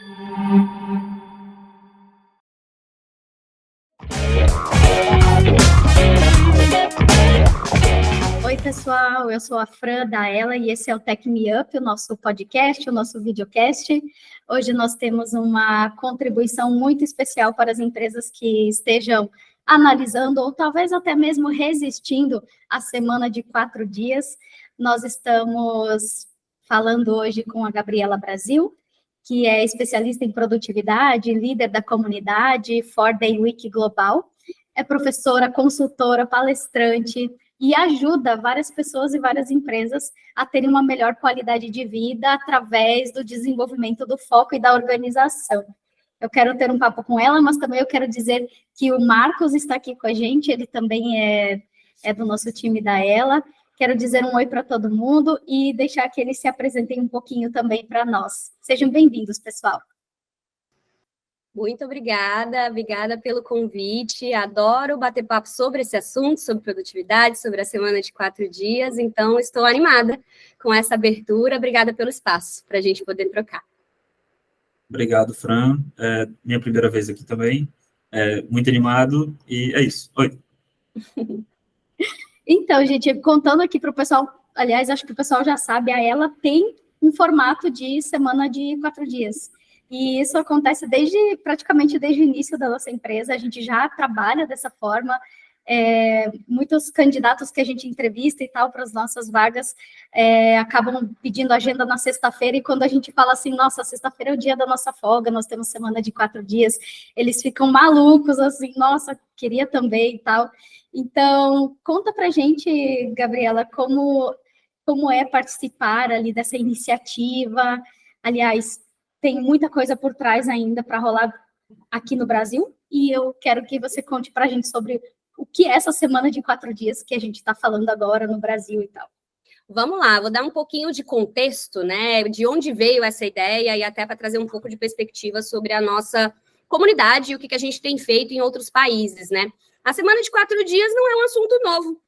Oi, pessoal, eu sou a Fran da Ela e esse é o Tech Me Up, o nosso podcast, o nosso videocast. Hoje nós temos uma contribuição muito especial para as empresas que estejam analisando ou talvez até mesmo resistindo à semana de 4 dias. Nós estamos falando hoje com a Gabriela Brasil, que é especialista em produtividade, líder da comunidade 4-Day Week Global, é professora, consultora, palestrante, e ajuda várias pessoas e várias empresas a terem uma melhor qualidade de vida através do desenvolvimento do foco e da organização. Eu quero ter um papo com ela, mas também eu quero dizer que o Marcos está aqui com a gente, ele também é do nosso time da Ela. Quero dizer um oi para todo mundo e deixar que eles se apresentem um pouquinho também para nós. Sejam bem-vindos, pessoal. Muito obrigada pelo convite, adoro bater papo sobre esse assunto, sobre produtividade, sobre a semana de 4 dias, então estou animada com essa abertura, obrigada pelo espaço para a gente poder trocar. Obrigado, Fran, minha primeira vez aqui também, muito animado, e é isso, oi. Então, gente, contando aqui para o pessoal, aliás, acho que o pessoal já sabe, a Ela tem um formato de semana de 4 dias. E isso acontece praticamente desde o início da nossa empresa, a gente já trabalha dessa forma, muitos candidatos que a gente entrevista e tal para as nossas vagas acabam pedindo agenda na sexta-feira, e quando a gente fala assim, nossa, sexta-feira é o dia da nossa folga, nós temos semana de 4 dias, eles ficam malucos, assim, nossa, queria também e tal. Então, conta pra gente, Gabriela, como é participar ali dessa iniciativa. Aliás, tem muita coisa por trás ainda para rolar aqui no Brasil, e eu quero que você conte para a gente sobre o que é essa semana de 4 dias que a gente está falando agora no Brasil e tal. Vamos lá, vou dar um pouquinho de contexto, né, de onde veio essa ideia e até para trazer um pouco de perspectiva sobre a nossa comunidade e o que a gente tem feito em outros países, né. A semana de 4 dias não é um assunto novo.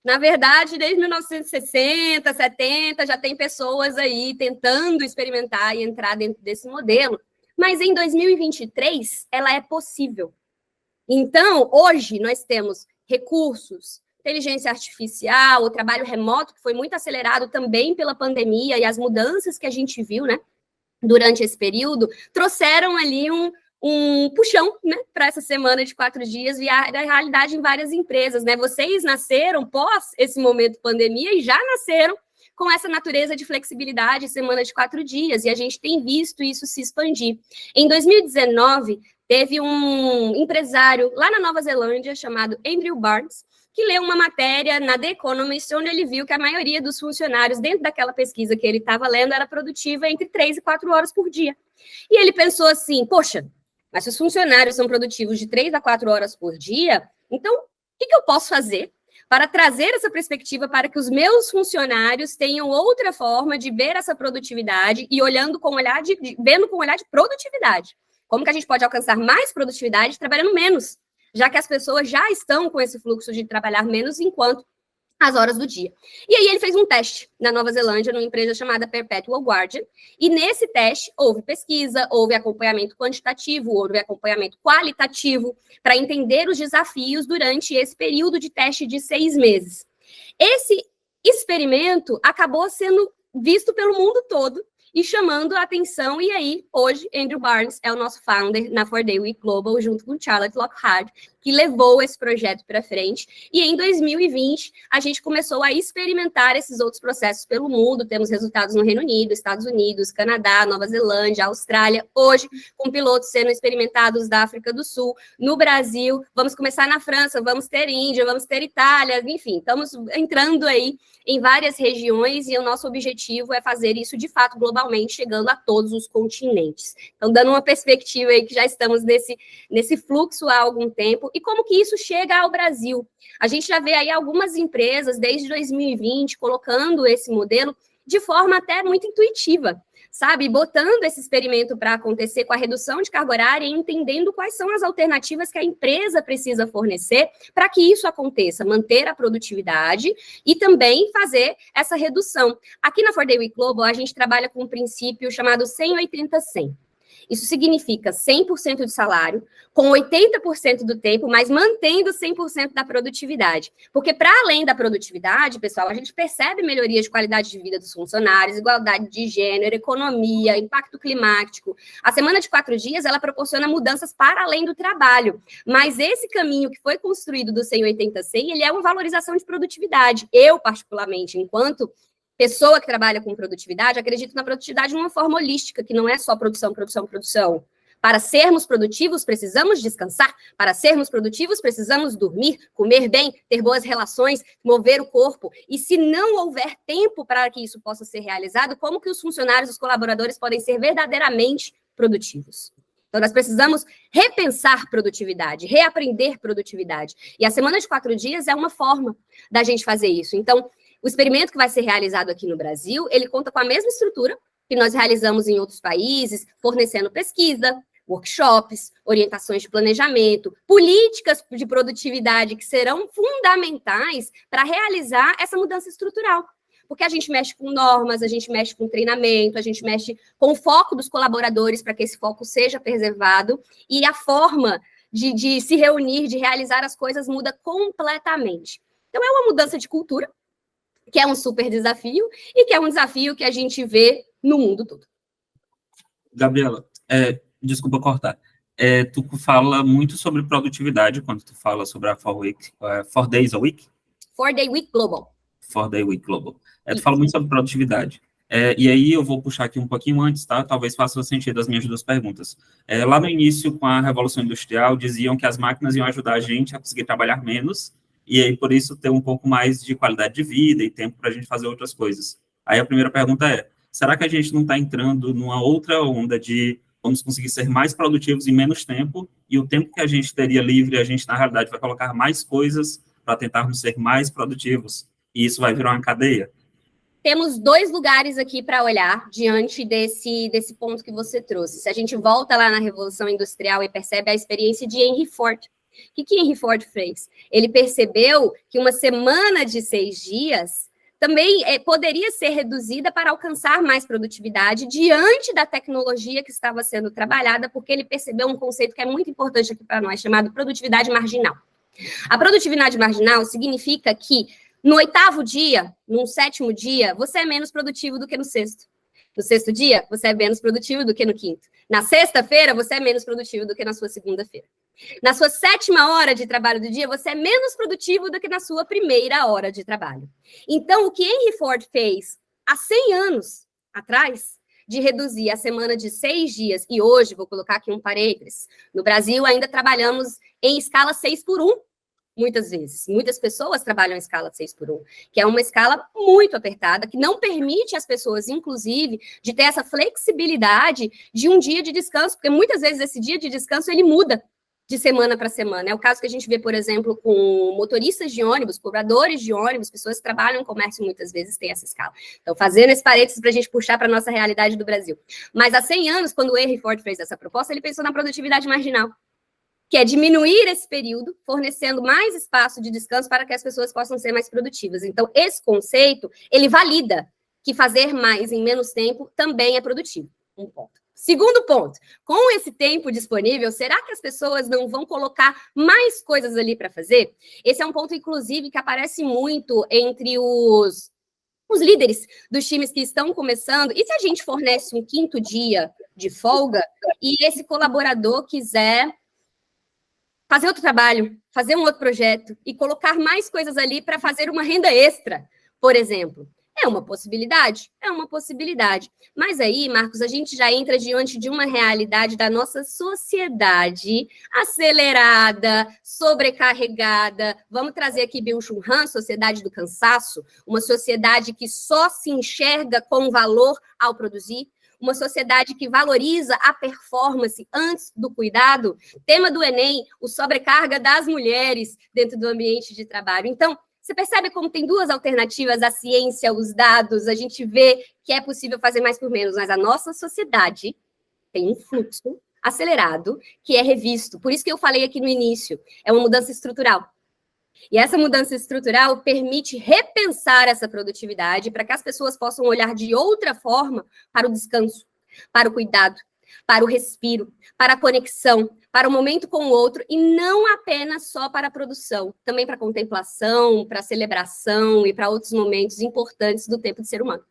Na verdade, desde 1960, 70, já tem pessoas aí tentando experimentar e entrar dentro desse modelo, mas em 2023 ela é possível. Então, hoje nós temos recursos, inteligência artificial, o trabalho remoto, que foi muito acelerado também pela pandemia e as mudanças que a gente viu, né, durante esse período, trouxeram ali um puxão, né, para essa semana de 4 dias, e a realidade em várias empresas, né? Vocês nasceram pós esse momento pandemia e já nasceram com essa natureza de flexibilidade, semana de 4 dias, e a gente tem visto isso se expandir. Em 2019, teve um empresário lá na Nova Zelândia, chamado Andrew Barnes, que leu uma matéria na The Economist, onde ele viu que a maioria dos funcionários, dentro daquela pesquisa que ele estava lendo, era produtiva entre 3 e 4 horas por dia. E ele pensou assim, poxa, mas se os funcionários são produtivos de 3 a 4 horas por dia, então o que eu posso fazer para trazer essa perspectiva para que os meus funcionários tenham outra forma de ver essa produtividade e vendo com olhar de produtividade? Como que a gente pode alcançar mais produtividade trabalhando menos, já que as pessoas já estão com esse fluxo de trabalhar menos enquanto as horas do dia. E aí ele fez um teste na Nova Zelândia, numa empresa chamada Perpetual Guardian, e nesse teste houve pesquisa, houve acompanhamento quantitativo, houve acompanhamento qualitativo, para entender os desafios durante esse período de teste de 6 meses. Esse experimento acabou sendo visto pelo mundo todo, e chamando a atenção, e aí, hoje, Andrew Barnes é o nosso founder na 4-Day Week Global, junto com Charlotte Lockhart, que levou esse projeto para frente, e em 2020, a gente começou a experimentar esses outros processos pelo mundo, temos resultados no Reino Unido, Estados Unidos, Canadá, Nova Zelândia, Austrália, hoje, com pilotos sendo experimentados da África do Sul, no Brasil, vamos começar na França, vamos ter Índia, vamos ter Itália, enfim, estamos entrando aí em várias regiões, e o nosso objetivo é fazer isso, de fato, globalmente, chegando a todos os continentes. Então, dando uma perspectiva aí que já estamos nesse fluxo há algum tempo, e como que isso chega ao Brasil. A gente já vê aí algumas empresas, desde 2020, colocando esse modelo de forma até muito intuitiva, sabe? Botando esse experimento para acontecer com a redução de carga horária e entendendo quais são as alternativas que a empresa precisa fornecer para que isso aconteça, manter a produtividade e também fazer essa redução. Aqui na 4-Day Week Global, a gente trabalha com um princípio chamado 100-80-100. Isso significa 100% de salário, com 80% do tempo, mas mantendo 100% da produtividade. Porque, para além da produtividade, pessoal, a gente percebe melhorias de qualidade de vida dos funcionários, igualdade de gênero, economia, impacto climático. A semana de 4 dias, ela proporciona mudanças para além do trabalho. Mas esse caminho que foi construído do 100-80-100, ele é uma valorização de produtividade. Eu, particularmente, enquanto pessoa que trabalha com produtividade, acredito na produtividade de uma forma holística, que não é só produção, produção, produção. Para sermos produtivos, precisamos descansar. Para sermos produtivos, precisamos dormir, comer bem, ter boas relações, mover o corpo. E se não houver tempo para que isso possa ser realizado, como que os funcionários, os colaboradores podem ser verdadeiramente produtivos? Então, nós precisamos repensar produtividade, reaprender produtividade. E a semana de 4 dias é uma forma da gente fazer isso. Então, o experimento que vai ser realizado aqui no Brasil, ele conta com a mesma estrutura que nós realizamos em outros países, fornecendo pesquisa, workshops, orientações de planejamento, políticas de produtividade que serão fundamentais para realizar essa mudança estrutural. Porque a gente mexe com normas, a gente mexe com treinamento, a gente mexe com o foco dos colaboradores para que esse foco seja preservado e a forma de se reunir, de realizar as coisas muda completamente. Então, é uma mudança de cultura, que é um super desafio e que é um desafio que a gente vê no mundo todo. Gabriela, desculpa cortar. Tu fala muito sobre produtividade quando tu fala sobre a 4 Days a Week? 4-Day Week Global. 4-Day Week Global. Tu fala muito sobre produtividade. E aí eu vou puxar aqui um pouquinho antes, tá? Talvez faça sentido as minhas 2 perguntas. Lá no início, com a Revolução Industrial, diziam que as máquinas iam ajudar a gente a conseguir trabalhar menos e aí, por isso, ter um pouco mais de qualidade de vida e tempo para a gente fazer outras coisas. Aí a primeira pergunta é, será que a gente não está entrando numa outra onda de vamos conseguir ser mais produtivos em menos tempo e o tempo que a gente teria livre, a gente, na realidade, vai colocar mais coisas para tentarmos ser mais produtivos e isso vai virar uma cadeia? Temos 2 lugares aqui para olhar diante desse ponto que você trouxe. Se a gente volta lá na Revolução Industrial e percebe a experiência de Henry Ford, o que Henry Ford fez? Ele percebeu que uma semana de 6 dias também poderia ser reduzida para alcançar mais produtividade diante da tecnologia que estava sendo trabalhada, porque ele percebeu um conceito que é muito importante aqui para nós, chamado produtividade marginal. A produtividade marginal significa que no 8º dia, no 7º dia, você é menos produtivo do que no 6º. No 6º dia, você é menos produtivo do que no 5º. Na sexta-feira, você é menos produtivo do que na sua segunda-feira. Na sua 7ª hora de trabalho do dia, você é menos produtivo do que na sua 1ª hora de trabalho. Então, o que Henry Ford fez há 100 anos atrás, de reduzir a semana de 6 dias, e hoje, vou colocar aqui um parênteses, no Brasil ainda trabalhamos em escala 6x1, muitas vezes. Muitas pessoas trabalham em escala 6x1, que é uma escala muito apertada, que não permite às pessoas, inclusive, de ter essa flexibilidade de um dia de descanso, porque muitas vezes esse dia de descanso, ele muda de semana para semana. É o caso que a gente vê, por exemplo, com motoristas de ônibus, cobradores de ônibus, pessoas que trabalham em comércio muitas vezes têm essa escala. Então, fazendo esse parênteses para a gente puxar para a nossa realidade do Brasil. Mas há 100 anos, quando o Henry Ford fez essa proposta, ele pensou na produtividade marginal, que é diminuir esse período, fornecendo mais espaço de descanso para que as pessoas possam ser mais produtivas. Então, esse conceito, ele valida que fazer mais em menos tempo também é produtivo. Um ponto. Segundo ponto, com esse tempo disponível, será que as pessoas não vão colocar mais coisas ali para fazer? Esse é um ponto, inclusive, que aparece muito entre os líderes dos times que estão começando. E se a gente fornece um 5º dia de folga e esse colaborador quiser fazer outro trabalho, fazer um outro projeto e colocar mais coisas ali para fazer uma renda extra, por exemplo? É uma possibilidade? É uma possibilidade. Mas aí, Marcos, a gente já entra diante de uma realidade da nossa sociedade acelerada, sobrecarregada. Vamos trazer aqui Byung-Chul Han, Sociedade do Cansaço, uma sociedade que só se enxerga com valor ao produzir, uma sociedade que valoriza a performance antes do cuidado. Tema do Enem, o sobrecarga das mulheres dentro do ambiente de trabalho. Então, você percebe como tem 2 alternativas, a ciência, os dados, a gente vê que é possível fazer mais por menos, mas a nossa sociedade tem um fluxo acelerado que é revisto. Por isso que eu falei aqui no início, é uma mudança estrutural. E essa mudança estrutural permite repensar essa produtividade para que as pessoas possam olhar de outra forma para o descanso, para o cuidado, para o respiro, para a conexão, para o momento com o outro, e não apenas só para a produção, também para a contemplação, para a celebração e para outros momentos importantes do tempo de ser humano.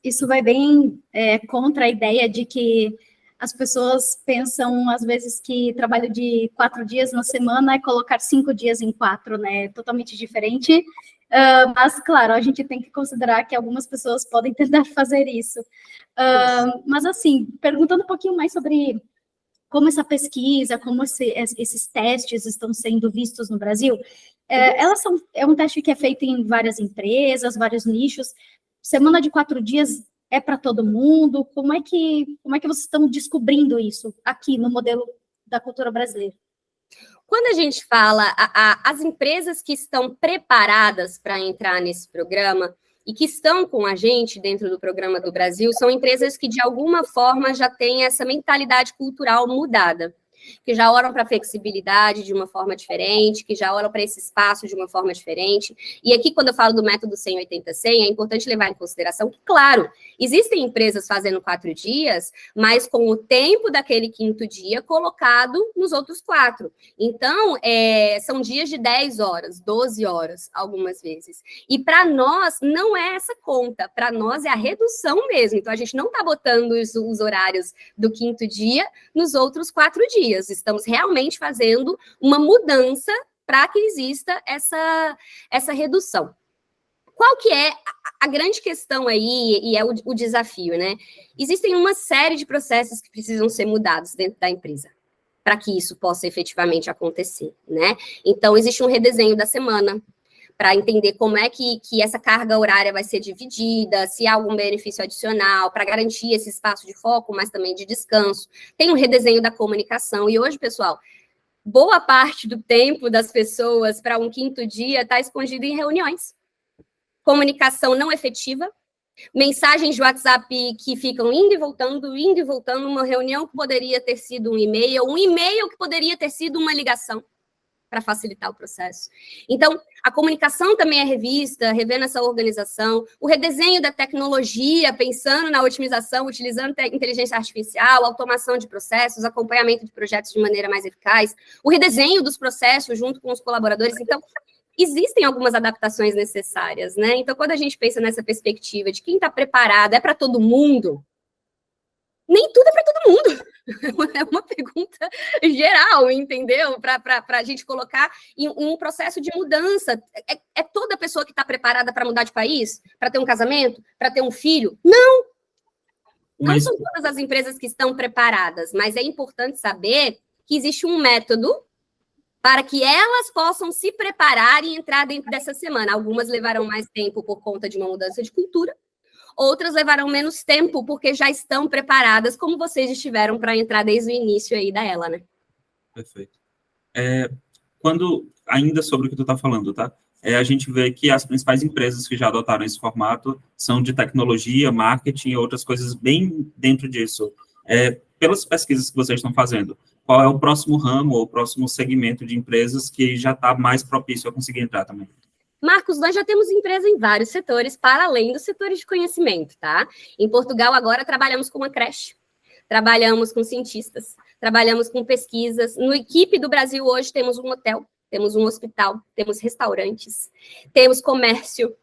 Isso vai bem contra a ideia de que as pessoas pensam, às vezes, que trabalho de 4 dias na semana é colocar 5 dias em 4, né? É totalmente diferente. Mas, claro, a gente tem que considerar que algumas pessoas podem tentar fazer isso. Mas, assim, perguntando um pouquinho mais sobre como essa pesquisa, como esses testes estão sendo vistos no Brasil, é um teste que é feito em várias empresas, vários nichos. Semana de 4 dias é para todo mundo? Como é que vocês estão descobrindo isso aqui no modelo da cultura brasileira? Quando a gente fala, as empresas que estão preparadas para entrar nesse programa e que estão com a gente dentro do Programa do Brasil, são empresas que, de alguma forma, já têm essa mentalidade cultural mudada, que já olham para a flexibilidade de uma forma diferente, que já olham para esse espaço de uma forma diferente. E aqui, quando eu falo do método 100-80-100, é importante levar em consideração que, claro, existem empresas fazendo 4 dias, mas com o tempo daquele 5º dia colocado nos outros 4. Então, são dias de 10 horas, 12 horas, algumas vezes. E para nós, não é essa conta. Para nós, é a redução mesmo. Então, a gente não está botando os horários do 5º dia nos outros 4 dias. Estamos realmente fazendo uma mudança para que exista essa redução. Qual que é a grande questão aí, e é o desafio, né? Existem uma série de processos que precisam ser mudados dentro da empresa para que isso possa efetivamente acontecer, né? Então, existe um redesenho da semana para entender como é que essa carga horária vai ser dividida, se há algum benefício adicional, para garantir esse espaço de foco, mas também de descanso. Tem um redesenho da comunicação, e hoje, pessoal, boa parte do tempo das pessoas para um 5º dia está escondido em reuniões. Comunicação não efetiva, mensagens de WhatsApp que ficam indo e voltando, uma reunião que poderia ter sido um e-mail que poderia ter sido uma ligação, para facilitar o processo. Então, a comunicação também é revista, revendo essa organização, o redesenho da tecnologia, pensando na otimização, utilizando inteligência artificial, automação de processos, acompanhamento de projetos de maneira mais eficaz, o redesenho dos processos junto com os colaboradores. Então, existem algumas adaptações necessárias, né? Então, quando a gente pensa nessa perspectiva de quem está preparado, é para todo mundo, nem tudo é para todo mundo. É uma pergunta geral, entendeu? Para a gente colocar em um processo de mudança. É toda pessoa que está preparada para mudar de país? Para ter um casamento? Para ter um filho? Não! Não são todas as empresas que estão preparadas, mas é importante saber que existe um método para que elas possam se preparar e entrar dentro dessa semana. Algumas levarão mais tempo por conta de uma mudança de cultura, outras levarão menos tempo, porque já estão preparadas, como vocês estiveram para entrar desde o início aí da Ela, né? Perfeito. Ainda sobre o que tu está falando, tá? A gente vê que as principais empresas que já adotaram esse formato são de tecnologia, marketing e outras coisas bem dentro disso. Pelas pesquisas que vocês estão fazendo, qual é o próximo ramo ou o próximo segmento de empresas que já está mais propício a conseguir entrar também? Marcos, nós já temos empresa em vários setores, para além dos setores de conhecimento, tá? Em Portugal, agora, trabalhamos com uma creche, trabalhamos com cientistas, trabalhamos com pesquisas. No equipe do Brasil, hoje, temos um hotel, temos um hospital, temos restaurantes, temos comércio.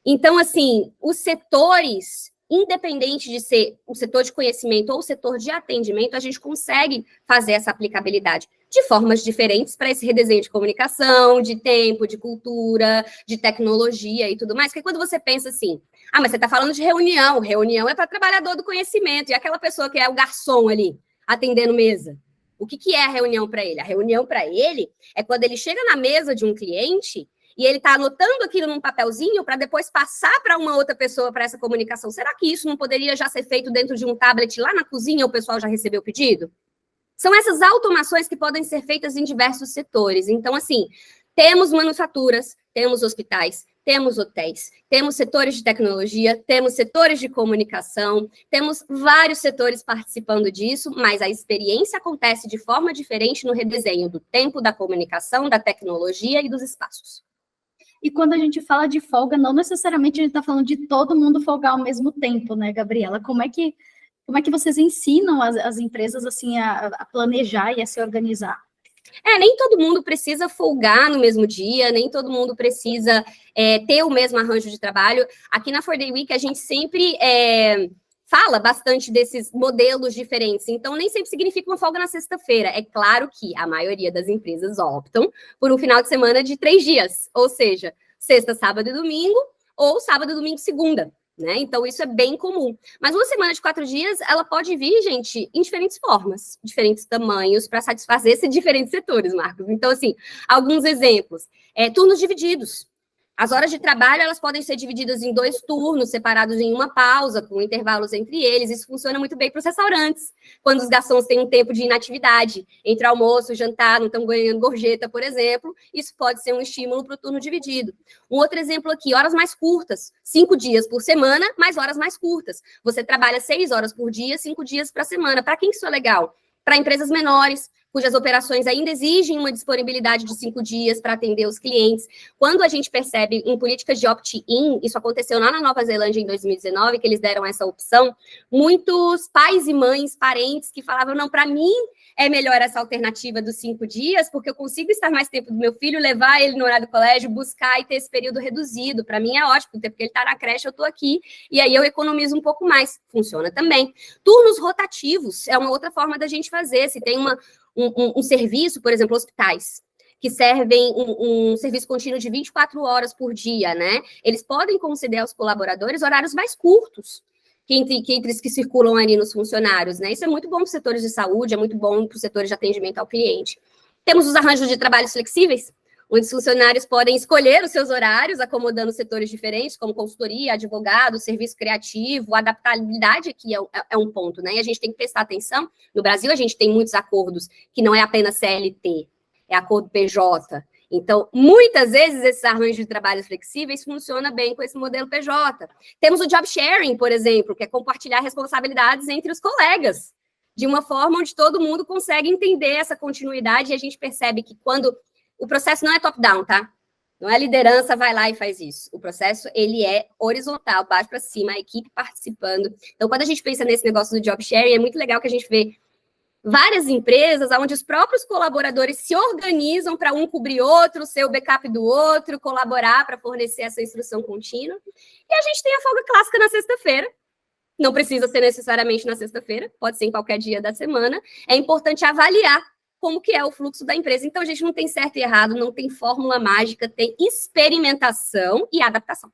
Então, assim, os setores, independente de ser o setor de conhecimento ou o setor de atendimento, a gente consegue fazer essa aplicabilidade de formas diferentes para esse redesenho de comunicação, de tempo, de cultura, de tecnologia e tudo mais. Porque quando você pensa assim, mas você está falando de reunião é para trabalhador do conhecimento, e aquela pessoa que é o garçom ali, atendendo mesa. O que é a reunião para ele? A reunião para ele é quando ele chega na mesa de um cliente e ele está anotando aquilo num papelzinho para depois passar para uma outra pessoa para essa comunicação. Será que isso não poderia já ser feito dentro de um tablet lá na cozinha, o pessoal já recebeu o pedido? São essas automações que podem ser feitas em diversos setores. Então, assim, temos manufaturas, temos hospitais, temos hotéis, temos setores de tecnologia, temos setores de comunicação, temos vários setores participando disso, mas a experiência acontece de forma diferente no redesenho do tempo, da comunicação, da tecnologia e dos espaços. E quando a gente fala de folga, não necessariamente a gente está falando de todo mundo folgar ao mesmo tempo, né, Gabriela? Como é que como é que vocês ensinam as empresas assim a planejar e a se organizar? Nem todo mundo precisa folgar no mesmo dia, nem todo mundo precisa ter o mesmo arranjo de trabalho. Aqui na 4Day Week, a gente sempre fala bastante desses modelos diferentes. Então, nem sempre significa uma folga na sexta-feira. É claro que a maioria das empresas optam por um final de semana de 3 dias, ou seja, sexta, sábado e domingo, ou sábado, domingo, segunda. Né? Então, isso é bem comum. Mas uma semana de 4 dias, ela pode vir, gente, em diferentes formas, diferentes tamanhos, para satisfazer esses diferentes setores, Marcos. Então, assim, alguns exemplos. Turnos divididos. As horas de trabalho, elas podem ser divididas em 2 turnos, separados em uma pausa, com intervalos entre eles. Isso funciona muito bem para os restaurantes, quando os garçons têm um tempo de inatividade, entre almoço e jantar, não estão ganhando gorjeta, por exemplo. Isso pode ser um estímulo para o turno dividido. Um outro exemplo aqui, horas mais curtas. 5 dias por semana, mais horas mais curtas. Você trabalha 6 horas por dia, 5 dias para semana. Para quem isso é legal? Para empresas menores, cujas operações ainda exigem uma disponibilidade de 5 dias para atender os clientes. Quando a gente percebe em políticas de opt-in, isso aconteceu lá na Nova Zelândia em 2019, que eles deram essa opção, muitos pais e mães, parentes que falavam, não, para mim é melhor essa alternativa dos 5 dias, porque eu consigo estar mais tempo do meu filho, levar ele no horário do colégio, buscar e ter esse período reduzido. Para mim é ótimo, porque ele está na creche, eu estou aqui, e aí eu economizo um pouco mais. Funciona também. Turnos rotativos é uma outra forma da gente fazer. Se tem um serviço, por exemplo, hospitais, que servem um serviço contínuo de 24 horas por dia, né? Eles podem conceder aos colaboradores horários mais curtos que entre os que circulam ali nos funcionários, né? Isso é muito bom para os setores de saúde, é muito bom para os setores de atendimento ao cliente. Temos os arranjos de trabalhos flexíveis, onde os funcionários podem escolher os seus horários, acomodando setores diferentes, como consultoria, advogado, serviço criativo, adaptabilidade aqui é um ponto, né? E a gente tem que prestar atenção. No Brasil, a gente tem muitos acordos que não é apenas CLT, é acordo PJ. Então, muitas vezes, esses arranjos de trabalhos flexíveis funcionam bem com esse modelo PJ. Temos o job sharing, por exemplo, que é compartilhar responsabilidades entre os colegas, de uma forma onde todo mundo consegue entender essa continuidade, e a gente percebe que quando o processo não é top-down, tá? Não é a liderança vai lá e faz isso. O processo, ele é horizontal, baixo para cima, a equipe participando. Então, quando a gente pensa nesse negócio do job sharing, é muito legal que a gente vê várias empresas onde os próprios colaboradores se organizam para um cobrir outro, ser o backup do outro, colaborar para fornecer essa instrução contínua. E a gente tem a folga clássica na sexta-feira. Não precisa ser necessariamente na sexta-feira, pode ser em qualquer dia da semana. É importante avaliar como que é o fluxo da empresa. Então, a gente não tem certo e errado, não tem fórmula mágica, tem experimentação e adaptação.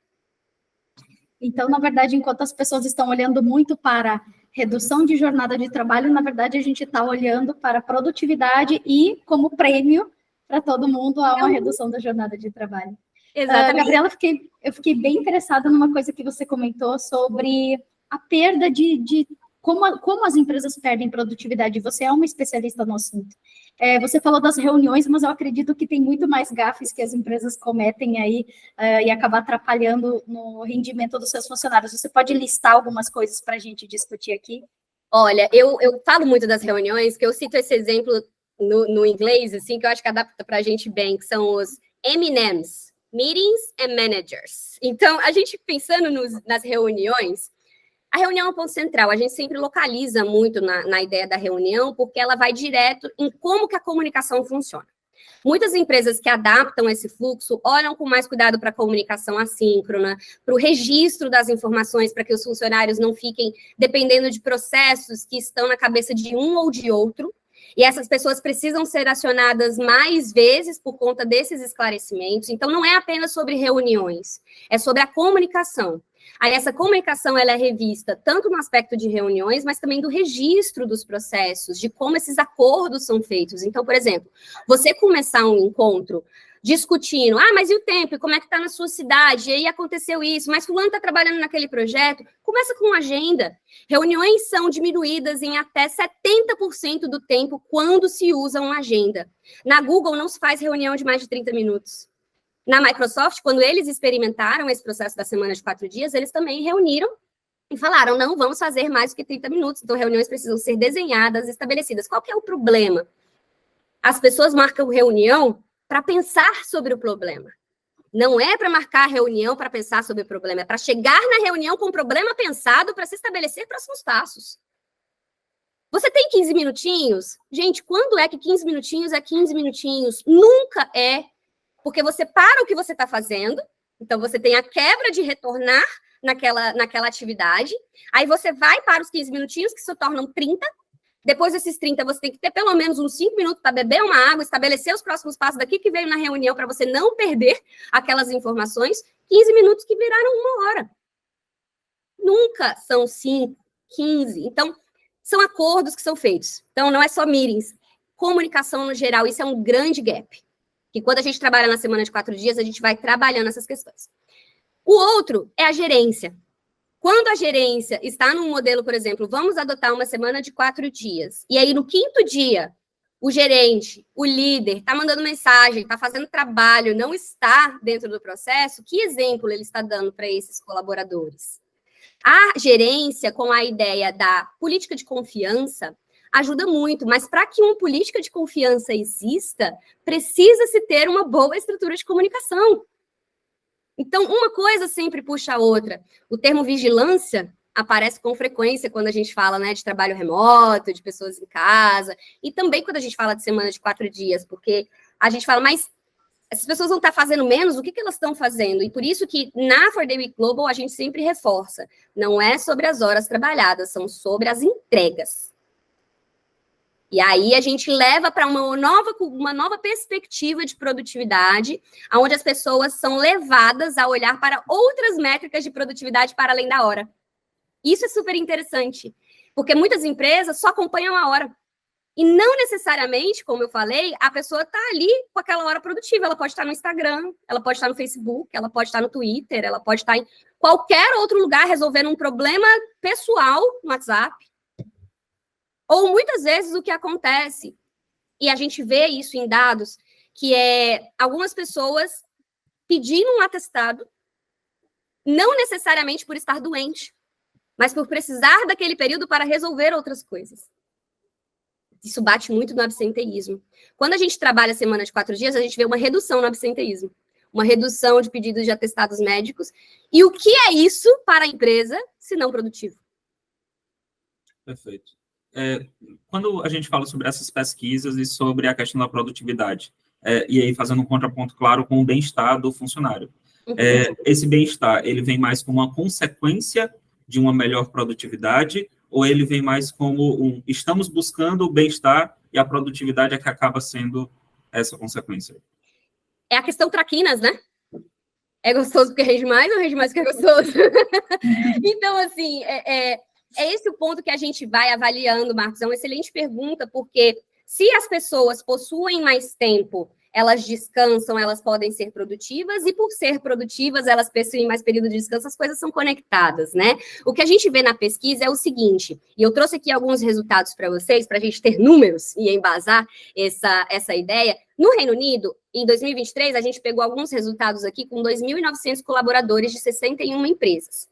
Então, na verdade, enquanto as pessoas estão olhando muito para redução de jornada de trabalho, na verdade, a gente está olhando para produtividade e, como prêmio, para todo mundo, há uma redução da jornada de trabalho. Exatamente. Gabriela, eu fiquei bem interessada numa coisa que você comentou sobre a perda de como as empresas perdem produtividade. Você é uma especialista no assunto. Você falou das reuniões, mas eu acredito que tem muito mais gafes que as empresas cometem aí e acaba atrapalhando no rendimento dos seus funcionários. Você pode listar algumas coisas para a gente discutir aqui? Olha, eu falo muito das reuniões, que eu cito esse exemplo no inglês, assim, que eu acho que adapta para a gente bem, que são os M&Ms, Meetings and Managers. Então, a gente pensando nas reuniões, a reunião é um ponto central, a gente sempre localiza muito na ideia da reunião, porque ela vai direto em como que a comunicação funciona. Muitas empresas que adaptam esse fluxo olham com mais cuidado para a comunicação assíncrona, para o registro das informações, para que os funcionários não fiquem dependendo de processos que estão na cabeça de um ou de outro, e essas pessoas precisam ser acionadas mais vezes por conta desses esclarecimentos. Então, não é apenas sobre reuniões, é sobre a comunicação. Aí essa comunicação ela é revista tanto no aspecto de reuniões, mas também do registro dos processos, de como esses acordos são feitos. Então, por exemplo, você começar um encontro discutindo, mas e o tempo? Como é que está na sua cidade? E aí aconteceu isso, mas fulano está trabalhando naquele projeto. Começa com uma agenda. Reuniões são diminuídas em até 70% do tempo quando se usa uma agenda. Na Google não se faz reunião de mais de 30 minutos. Na Microsoft, quando eles experimentaram esse processo da semana de 4 dias, eles também reuniram e falaram, não vamos fazer mais do que 30 minutos. Então, reuniões precisam ser desenhadas, estabelecidas. Qual que é o problema? As pessoas marcam reunião para pensar sobre o problema. Não é para marcar reunião para pensar sobre o problema, é para chegar na reunião com o problema pensado para se estabelecer próximos passos. Você tem 15 minutinhos? Gente, quando é que 15 minutinhos é 15 minutinhos? Nunca é, porque você para o que você está fazendo, então você tem a quebra de retornar naquela atividade, aí você vai para os 15 minutinhos, que se tornam 30, depois desses 30 você tem que ter pelo menos uns 5 minutos para beber uma água, estabelecer os próximos passos daqui que veio na reunião para você não perder aquelas informações, 15 minutos que viraram 1 hora. Nunca são 5, 15. Então, são acordos que são feitos. Então, não é só meetings. Comunicação no geral, isso é um grande gap. Que quando a gente trabalha na semana de 4 dias, a gente vai trabalhando essas questões. O outro é a gerência. Quando a gerência está num modelo, por exemplo, vamos adotar uma semana de 4 dias, e aí no 5º dia, o gerente, o líder, está mandando mensagem, está fazendo trabalho, não está dentro do processo, que exemplo ele está dando para esses colaboradores? A gerência, com a ideia da política de confiança, ajuda muito, mas para que uma política de confiança exista, precisa-se ter uma boa estrutura de comunicação. Então, uma coisa sempre puxa a outra. O termo vigilância aparece com frequência quando a gente fala, né, de trabalho remoto, de pessoas em casa, e também quando a gente fala de semana de 4 dias, porque a gente fala, mas essas pessoas vão estar fazendo menos, o que elas estão fazendo? E por isso que na 4-Day Week Global a gente sempre reforça, não é sobre as horas trabalhadas, são sobre as entregas. E aí a gente leva para uma nova perspectiva de produtividade, onde as pessoas são levadas a olhar para outras métricas de produtividade para além da hora. Isso é super interessante, porque muitas empresas só acompanham a hora. E não necessariamente, como eu falei, a pessoa está ali com aquela hora produtiva. Ela pode estar no Instagram, ela pode estar no Facebook, ela pode estar no Twitter, ela pode estar em qualquer outro lugar resolvendo um problema pessoal no WhatsApp. Ou muitas vezes o que acontece, e a gente vê isso em dados, que é algumas pessoas pedindo um atestado, não necessariamente por estar doente, mas por precisar daquele período para resolver outras coisas. Isso bate muito no absenteísmo. Quando a gente trabalha a semana de 4 dias, a gente vê uma redução no absenteísmo, uma redução de pedidos de atestados médicos. E o que é isso para a empresa, se não produtivo? Perfeito. Quando a gente fala sobre essas pesquisas e sobre a questão da produtividade, e aí fazendo um contraponto claro com o bem-estar do funcionário, esse bem-estar, ele vem mais como uma consequência de uma melhor produtividade, ou ele vem mais como estamos buscando o bem-estar e a produtividade é que acaba sendo essa consequência? É a questão traquinas, né? É gostoso porque rende mais ou rende mais porque é gostoso? Então, assim, é esse o ponto que a gente vai avaliando, Marcos. É uma excelente pergunta, porque se as pessoas possuem mais tempo, elas descansam, elas podem ser produtivas, e por ser produtivas, elas possuem mais período de descanso, as coisas são conectadas, né? O que a gente vê na pesquisa é o seguinte, e eu trouxe aqui alguns resultados para vocês, para a gente ter números e embasar essa ideia. No Reino Unido, em 2023, a gente pegou alguns resultados aqui com 2.900 colaboradores de 61 empresas.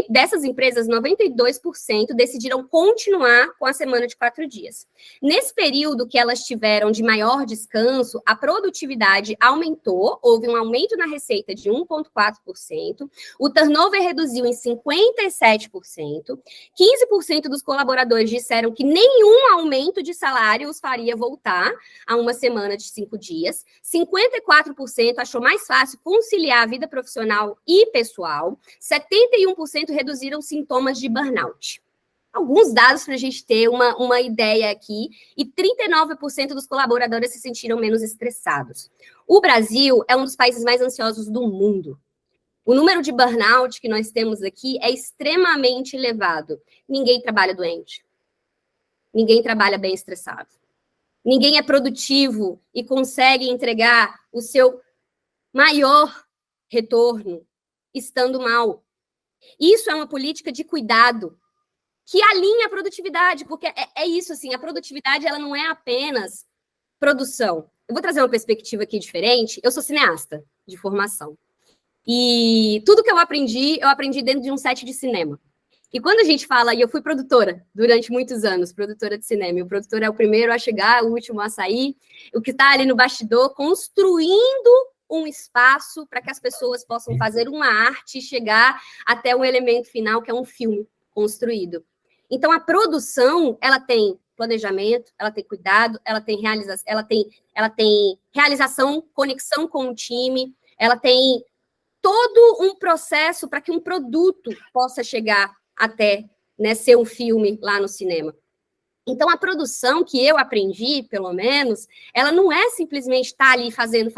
Dessas empresas, 92% decidiram continuar com a semana de 4 dias. Nesse período que elas tiveram de maior descanso, a produtividade aumentou, houve um aumento na receita de 1,4%, o turnover reduziu em 57%, 15% dos colaboradores disseram que nenhum aumento de salário os faria voltar a uma semana de 5 dias, 54% achou mais fácil conciliar a vida profissional e pessoal, 71% reduziram sintomas de burnout. Alguns dados para a gente ter uma ideia aqui, e 39% dos colaboradores se sentiram menos estressados. O Brasil é um dos países mais ansiosos do mundo. O número de burnout que nós temos aqui é extremamente elevado. Ninguém trabalha doente. Ninguém trabalha bem estressado. Ninguém é produtivo e consegue entregar o seu maior retorno estando mal. Isso é uma política de cuidado que alinha a produtividade, porque é isso, assim, a produtividade ela não é apenas produção. Eu vou trazer uma perspectiva aqui diferente. Eu sou cineasta de formação. E tudo que eu aprendi dentro de um set de cinema. E quando a gente fala, e eu fui produtora durante muitos anos, produtora de cinema, e o produtor é o primeiro a chegar, o último a sair, o que está ali no bastidor, construindo um espaço para que as pessoas possam fazer uma arte e chegar até o elemento final, que é um filme construído. Então, a produção, ela tem planejamento, ela tem cuidado, ela tem realização, conexão com o time, ela tem todo um processo para que um produto possa chegar até, né, ser um filme lá no cinema. Então, a produção que eu aprendi, pelo menos, ela não é simplesmente estar ali fazendo.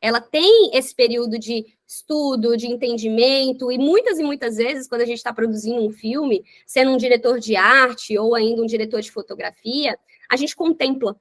Ela tem esse período de estudo, de entendimento, e muitas vezes, quando a gente está produzindo um filme, sendo um diretor de arte ou ainda um diretor de fotografia, a gente contempla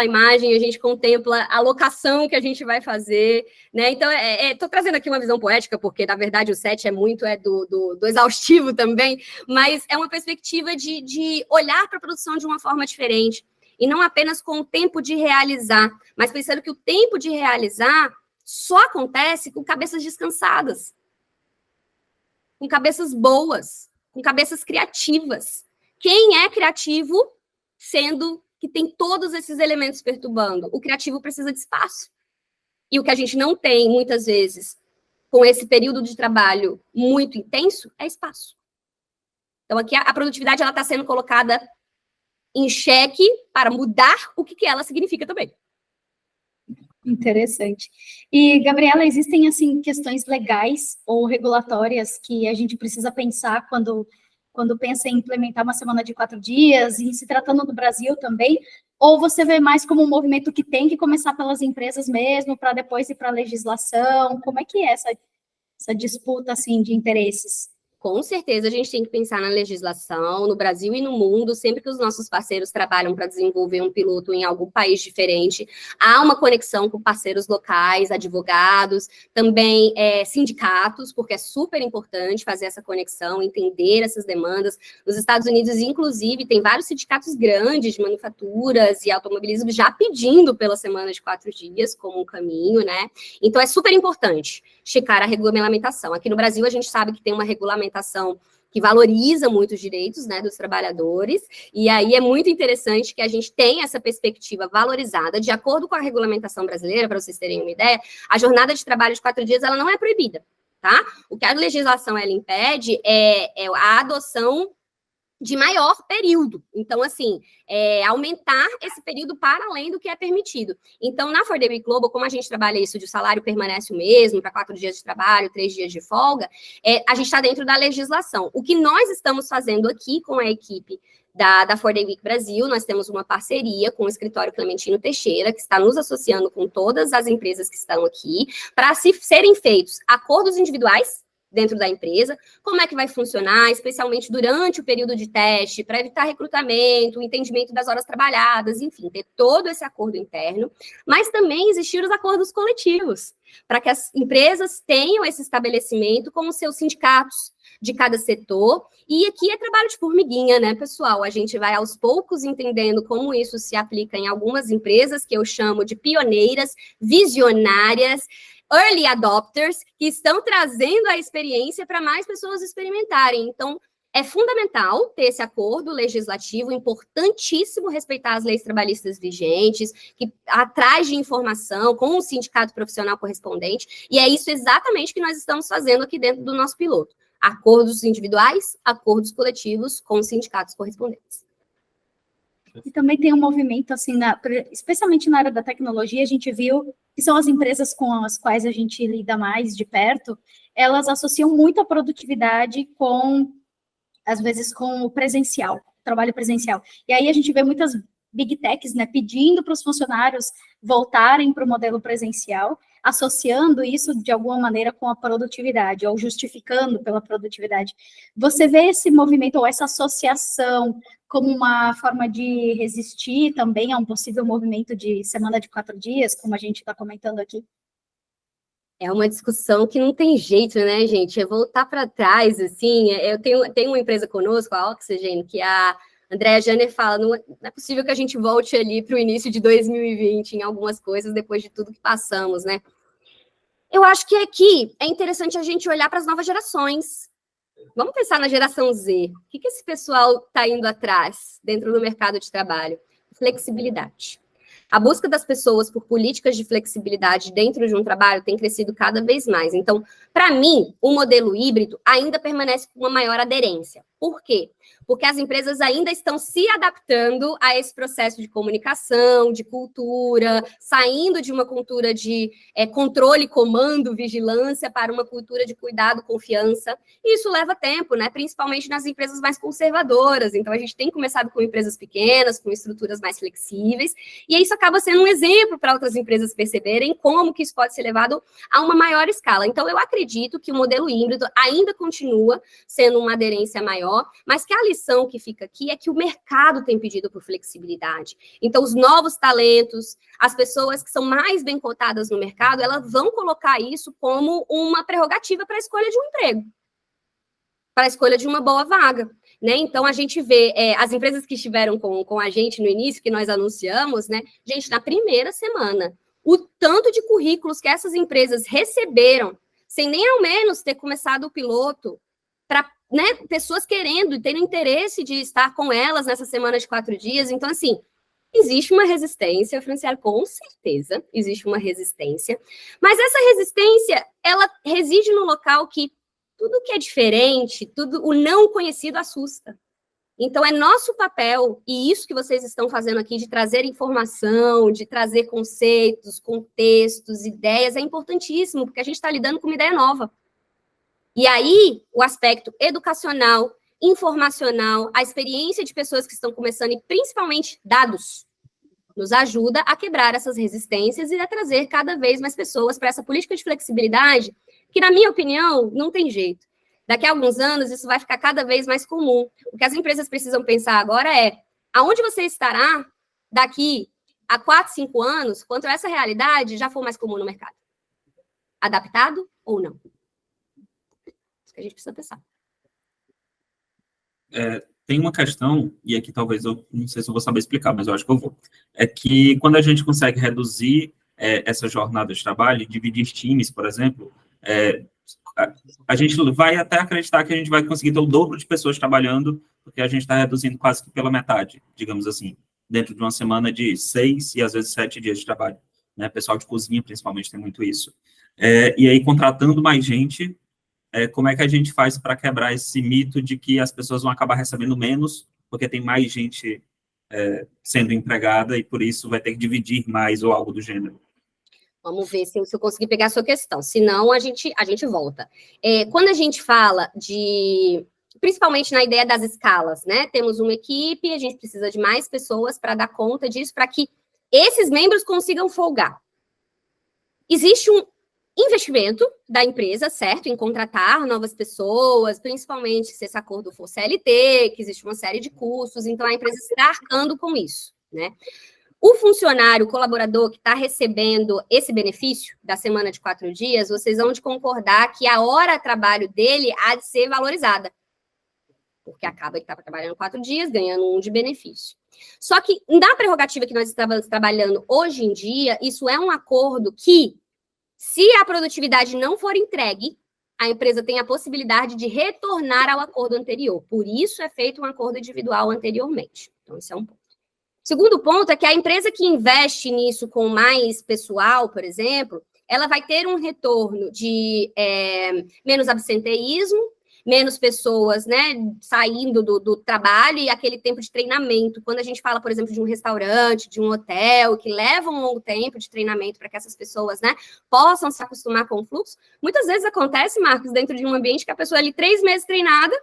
a imagem, a gente contempla a locação que a gente vai fazer, né? Então, estou trazendo aqui uma visão poética, porque, na verdade, o set é muito do exaustivo também, mas é uma perspectiva de olhar para a produção de uma forma diferente, e não apenas com o tempo de realizar, mas pensando que o tempo de realizar só acontece com cabeças descansadas, com cabeças boas, com cabeças criativas. Quem é criativo, sendo que tem todos esses elementos perturbando? O criativo precisa de espaço. E o que a gente não tem, muitas vezes, com esse período de trabalho muito intenso, é espaço. Então, aqui a produtividade está sendo colocada em xeque para mudar o que ela significa também. Interessante. E, Gabriela, existem, assim, questões legais ou regulatórias que a gente precisa pensar quando pensa em implementar uma semana de 4 dias, e se tratando do Brasil também, ou você vê mais como um movimento que tem que começar pelas empresas mesmo, para depois ir para a legislação? Como é que é essa disputa, assim, de interesses? Com certeza, a gente tem que pensar na legislação, no Brasil e no mundo, sempre que os nossos parceiros trabalham para desenvolver um piloto em algum país diferente, há uma conexão com parceiros locais, advogados, também sindicatos, porque é super importante fazer essa conexão, entender essas demandas. Nos Estados Unidos, inclusive, tem vários sindicatos grandes de manufaturas e automobilismo já pedindo pela semana de 4 dias como um caminho, né? Então, é super importante checar a regulamentação. Aqui no Brasil, a gente sabe que tem uma regulamentação que valoriza muito os direitos, né, dos trabalhadores, e aí é muito interessante que a gente tenha essa perspectiva valorizada. De acordo com a regulamentação brasileira, para vocês terem uma ideia, a jornada de trabalho de 4 dias, ela não é proibida, tá? O que a legislação, ela impede é a adoção de maior período. Então, assim, aumentar esse período para além do que é permitido. Então, na 4 Day Week Global, como a gente trabalha isso de o salário permanece o mesmo, para 4 dias de trabalho, 3 dias de folga, a gente está dentro da legislação. O que nós estamos fazendo aqui com a equipe da 4 Day Week Brasil, nós temos uma parceria com o escritório Clementino Teixeira, que está nos associando com todas as empresas que estão aqui, para serem feitos acordos individuais dentro da empresa, como é que vai funcionar, especialmente durante o período de teste, para evitar recrutamento, o entendimento das horas trabalhadas, enfim, ter todo esse acordo interno, mas também existir os acordos coletivos, para que as empresas tenham esse estabelecimento com os seus sindicatos de cada setor, e aqui é trabalho de formiguinha, né, pessoal? A gente vai aos poucos entendendo como isso se aplica em algumas empresas, que eu chamo de pioneiras, visionárias, early adopters, que estão trazendo a experiência para mais pessoas experimentarem. Então, é fundamental ter esse acordo legislativo, importantíssimo respeitar as leis trabalhistas vigentes, que atrás de informação com o sindicato profissional correspondente, e é isso exatamente que nós estamos fazendo aqui dentro do nosso piloto. Acordos individuais, acordos coletivos com os sindicatos correspondentes. E também tem um movimento, assim, especialmente na área da tecnologia, a gente viu que são as empresas com as quais a gente lida mais de perto, elas associam muito a produtividade com, às vezes, com o presencial, trabalho presencial. E aí a gente vê muitas big techs, né, pedindo para os funcionários voltarem para o modelo presencial, associando isso de alguma maneira com a produtividade, ou justificando pela produtividade. Você vê esse movimento, ou essa associação, como uma forma de resistir também a um possível movimento de semana de 4 dias, como a gente está comentando aqui? É uma discussão que não tem jeito, né, gente? É voltar para trás, assim. Eu tenho uma empresa conosco, a Oxygen, que a Andrea Janer fala, não é possível que a gente volte ali para o início de 2020 em algumas coisas, depois de tudo que passamos, né? Eu acho que aqui é interessante a gente olhar para as novas gerações. Vamos pensar na geração Z. O que esse pessoal está indo atrás dentro do mercado de trabalho? Flexibilidade. A busca das pessoas por políticas de flexibilidade dentro de um trabalho tem crescido cada vez mais. Então, para mim, o modelo híbrido ainda permanece com uma maior aderência. Por quê? Porque as empresas ainda estão se adaptando a esse processo de comunicação, de cultura, saindo de uma cultura de controle, comando, vigilância, para uma cultura de cuidado, confiança. E isso leva tempo, né? Principalmente nas empresas mais conservadoras. Então, a gente tem começado com empresas pequenas, com estruturas mais flexíveis, e isso acaba sendo um exemplo para outras empresas perceberem como que isso pode ser levado a uma maior escala. Então, eu acredito que o modelo híbrido ainda continua sendo uma aderência maior, mas que a lição que fica aqui é que o mercado tem pedido por flexibilidade. Então, os novos talentos, as pessoas que são mais bem cotadas no mercado, elas vão colocar isso como uma prerrogativa para a escolha de um emprego, para a escolha de uma boa vaga, né? Então, a gente vê as empresas que estiveram com a gente no início, que nós anunciamos, né? Gente, na primeira semana, o tanto de currículos que essas empresas receberam, sem nem ao menos ter começado o piloto, para, né, pessoas querendo e tendo interesse de estar com elas nessa semana de 4 dias. Então, assim, existe uma resistência, Franciele, com certeza, existe uma resistência, mas essa resistência, ela reside no local que tudo que é diferente, tudo o não conhecido assusta. Então, é nosso papel, e isso que vocês estão fazendo aqui, de trazer informação, de trazer conceitos, contextos, ideias, é importantíssimo, porque a gente está lidando com uma ideia nova. E aí, o aspecto educacional, informacional, a experiência de pessoas que estão começando, e principalmente dados, nos ajuda a quebrar essas resistências e a trazer cada vez mais pessoas para essa política de flexibilidade, que, na minha opinião, não tem jeito. Daqui a alguns anos, isso vai ficar cada vez mais comum. O que as empresas precisam pensar agora é aonde você estará daqui a 4, 5 anos, quando essa realidade já for mais comum no mercado. Adaptado ou não? Isso que a gente precisa pensar. Tem uma questão, e aqui talvez eu não sei se eu vou saber explicar, mas eu acho que eu vou. É que quando a gente consegue reduzir essa jornada de trabalho, dividir times, por exemplo, a gente vai até acreditar que a gente vai conseguir ter o dobro de pessoas trabalhando, porque a gente está reduzindo quase que pela metade, digamos assim, dentro de uma semana de 6 e às vezes 7 dias de trabalho. Né? Pessoal de cozinha, principalmente, tem muito isso. E aí, contratando mais gente, como é que a gente faz para quebrar esse mito de que as pessoas vão acabar recebendo menos, porque tem mais gente sendo empregada e por isso vai ter que dividir mais ou algo do gênero? Vamos ver se eu conseguir pegar a sua questão. Senão, a gente volta. Quando a gente fala principalmente na ideia das escalas, né? Temos uma equipe, a gente precisa de mais pessoas para dar conta disso, para que esses membros consigam folgar. Existe um investimento da empresa, certo? Em contratar novas pessoas, principalmente se esse acordo for CLT, que existe uma série de custos, então a empresa está arcando com isso, né? O funcionário, o colaborador que está recebendo esse benefício da semana de 4 dias, vocês vão de concordar que a hora de trabalho dele há de ser valorizada. Porque acaba que estava trabalhando 4 dias, ganhando 1 de benefício. Só que, na prerrogativa que nós estamos trabalhando hoje em dia, isso é um acordo que, se a produtividade não for entregue, a empresa tem a possibilidade de retornar ao acordo anterior. Por isso é feito um acordo individual anteriormente. Então, esse é um ponto. Segundo ponto é que a empresa que investe nisso com mais pessoal, por exemplo, ela vai ter um retorno de menos absenteísmo, menos pessoas, né, saindo do trabalho e aquele tempo de treinamento. Quando a gente fala, por exemplo, de um restaurante, de um hotel, que leva um longo tempo de treinamento para que essas pessoas, né, possam se acostumar com o fluxo, muitas vezes acontece, Marcos, dentro de um ambiente que a pessoa é ali 3 meses treinada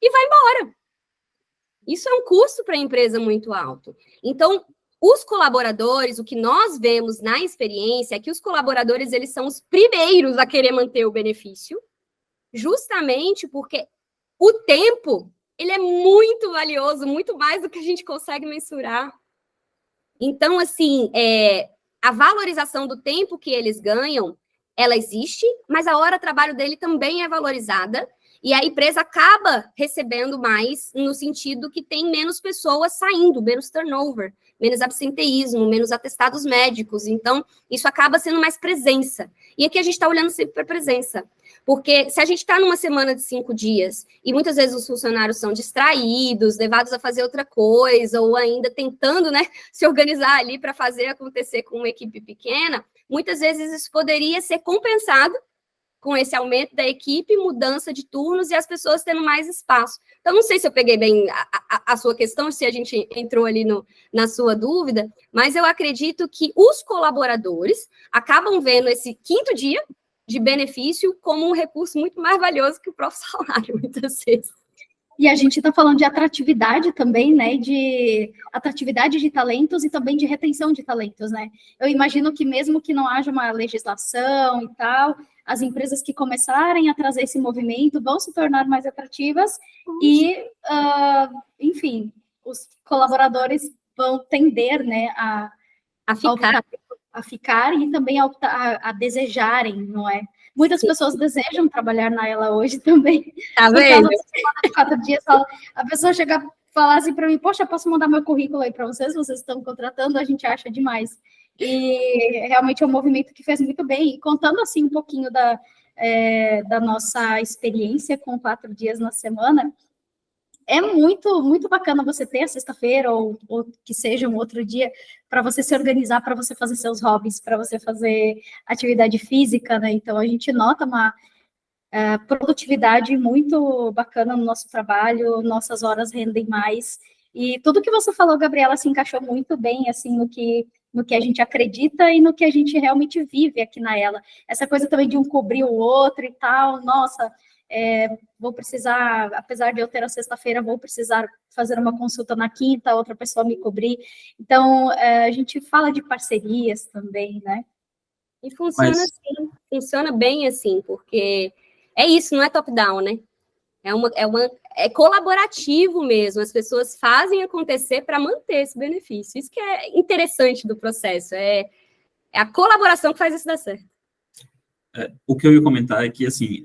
e vai embora. Isso é um custo para a empresa muito alto. Então, os colaboradores, o que nós vemos na experiência é que os colaboradores, eles são os primeiros a querer manter o benefício, justamente porque o tempo, ele é muito valioso, muito mais do que a gente consegue mensurar. Então, assim, a valorização do tempo que eles ganham, ela existe, mas a hora de trabalho dele também é valorizada, e a empresa acaba recebendo mais no sentido que tem menos pessoas saindo, menos turnover, menos absenteísmo, menos atestados médicos. Então, isso acaba sendo mais presença. E aqui a gente está olhando sempre para presença. Porque se a gente está numa semana de 5 dias e muitas vezes os funcionários são distraídos, levados a fazer outra coisa, ou ainda tentando, né, se organizar ali para fazer acontecer com uma equipe pequena, muitas vezes isso poderia ser compensado com esse aumento da equipe, mudança de turnos e as pessoas tendo mais espaço. Então, não sei se eu peguei bem a sua questão, se a gente entrou ali na sua dúvida, mas eu acredito que os colaboradores acabam vendo esse 5º dia de benefício como um recurso muito mais valioso que o próprio salário, muitas vezes. E a gente está falando de atratividade também, né? De atratividade de talentos e também de retenção de talentos, né? Eu imagino que mesmo que não haja uma legislação e tal, as empresas que começarem a trazer esse movimento vão se tornar mais atrativas e, enfim, os colaboradores vão tender, né, a ficar e também a desejarem, não é? Muitas pessoas desejam trabalhar na Ela hoje também. Tá vendo? De 4 dias, a pessoa chega a falar assim para mim, poxa, posso mandar meu currículo aí para vocês estão contratando, a gente acha demais. E realmente é um movimento que fez muito bem. E contando assim um pouquinho da nossa experiência com 4 dias na semana, é muito, muito bacana você ter a sexta-feira ou que seja um outro dia para você se organizar, para você fazer seus hobbies, para você fazer atividade física, né? Então, a gente nota uma produtividade muito bacana no nosso trabalho, nossas horas rendem mais. E tudo que você falou, Gabriela, se encaixou muito bem, assim, no que a gente acredita e no que a gente realmente vive aqui na Ela. Essa coisa também de um cobrir o outro e tal, nossa... vou precisar, apesar de eu ter a sexta-feira, vou precisar fazer uma consulta na quinta, outra pessoa me cobrir. Então, a gente fala de parcerias também, né? E funciona assim, funciona bem assim, porque é isso, não é top-down, né? É colaborativo mesmo, as pessoas fazem acontecer para manter esse benefício. Isso que é interessante do processo, é a colaboração que faz isso dar certo. O que eu ia comentar é que, assim,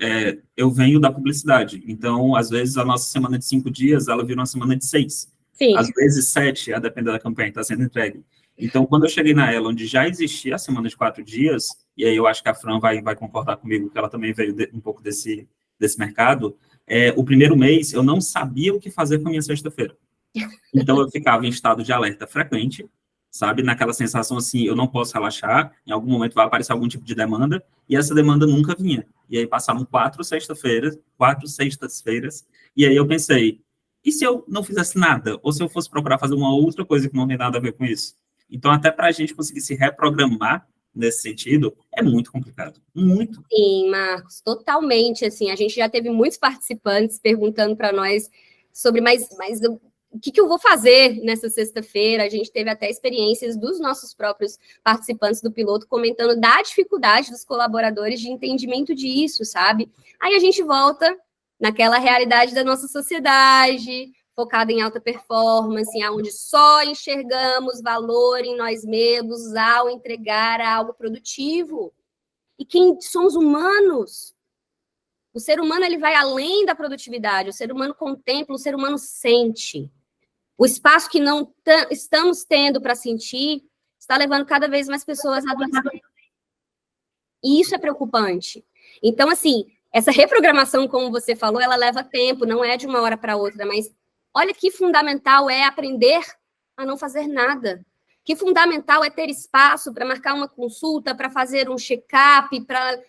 eu venho da publicidade, então, às vezes, a nossa semana de 5 dias, ela vira uma semana de 6. Sim. Às vezes 7, a depender da campanha que está sendo entregue. Então, quando eu cheguei na Ela, onde já existia a semana de 4 dias, e aí eu acho que a Fran vai concordar comigo, que ela também veio um pouco desse mercado, o primeiro mês, eu não sabia o que fazer com a minha sexta-feira. Então, eu ficava em estado de alerta frequente, sabe? Naquela sensação assim, eu não posso relaxar, em algum momento vai aparecer algum tipo de demanda, e essa demanda nunca vinha. E aí passaram 4 sextas-feiras, e aí eu pensei, e se eu não fizesse nada? Ou se eu fosse procurar fazer uma outra coisa que não tem nada a ver com isso? Então, até para a gente conseguir se reprogramar nesse sentido, é muito complicado. Muito. Sim, Marcos, totalmente, assim, a gente já teve muitos participantes perguntando para nós sobre, mas o que eu vou fazer nessa sexta-feira? A gente teve até experiências dos nossos próprios participantes do piloto comentando da dificuldade dos colaboradores de entendimento disso, sabe? Aí a gente volta naquela realidade da nossa sociedade, focada em alta performance, onde só enxergamos valor em nós mesmos ao entregar algo produtivo. E quem somos humanos? O ser humano ele vai além da produtividade, o ser humano contempla, o ser humano sente. O espaço que não estamos tendo para sentir está levando cada vez mais pessoas a adoecer. E isso é preocupante. Então, assim, essa reprogramação, como você falou, ela leva tempo, não é de uma hora para outra, mas olha que fundamental é aprender a não fazer nada. Que fundamental é ter espaço para marcar uma consulta, para fazer um check-up, para